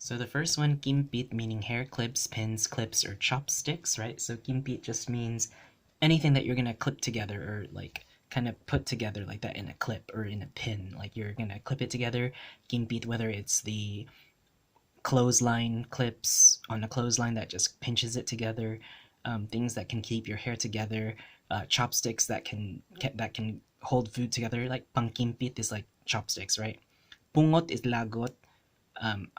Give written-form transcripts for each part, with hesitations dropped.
So the first one, kimpit, meaning hair clips, pins, clips, or chopsticks, right? So kimpit just means anything that you're gonna clip together or like kind of put together like that in a clip or in a pin. Like you're gonna clip it together. Kimpit, whether it's the clothesline clips on a clothesline that just pinches it together, things that can keep your hair together, chopsticks that can hold food together. Like pangkimpit is like chopsticks, right? Pungot is lagot.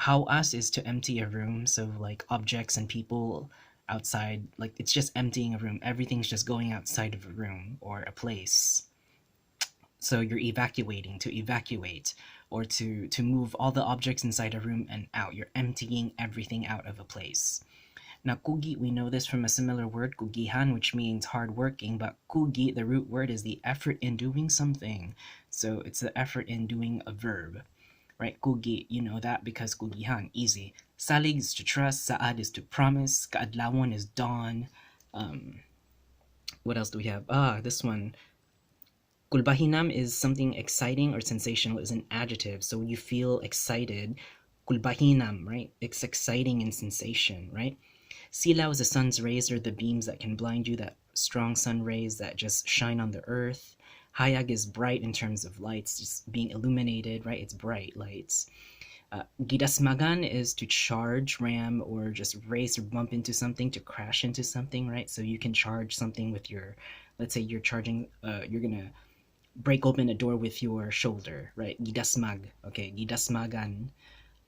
Hawas is to empty a room, so like objects and people outside, like it's just emptying a room. Everything's just going outside of a room or a place. So you're evacuating, to evacuate, or to move all the objects inside a room and out. You're emptying everything out of a place. Now, kugi, we know this from a similar word, kugihan, which means hardworking, but kugi, the root word, is the effort in doing something. So it's the effort in doing a verb, right? Kugi, you know that because kugihan, easy. Salig is to trust, saad is to promise, kaadlawon is dawn. Um, what else do we have? This one. Kulbahinam is something exciting or sensational, is an adjective. So you feel excited. Kulbahinam, right? It's exciting and sensation, right? Silaw is the sun's rays or the beams that can blind you, that strong sun rays that just shine on the earth. Hayag is bright in terms of lights, just being illuminated, right? It's bright lights. Gidasmagan is to charge, ram, or just race or bump into something, to crash into something, right? So you can charge something with your, let's say you're charging, you're gonna break open a door with your shoulder, right? Gidasmag, okay, gidasmagan.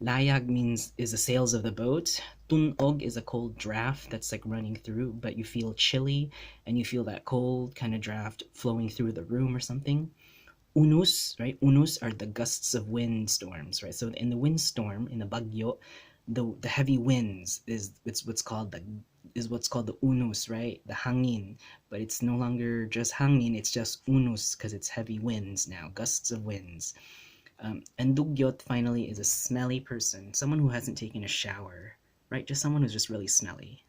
Layag means is the sails of the boat. Tunog is a cold draft that's like running through, but you feel chilly and you feel that cold kind of draft flowing through the room or something. Unus, right? Unus are the gusts of wind storms, right? So in the windstorm, in the bagyo, the heavy winds it's what's called the unus, right? The hangin, but it's no longer just hangin; it's just unus because it's heavy winds now, gusts of winds. And dugyot finally is a smelly person, someone who hasn't taken a shower, right? Just someone who's just really smelly.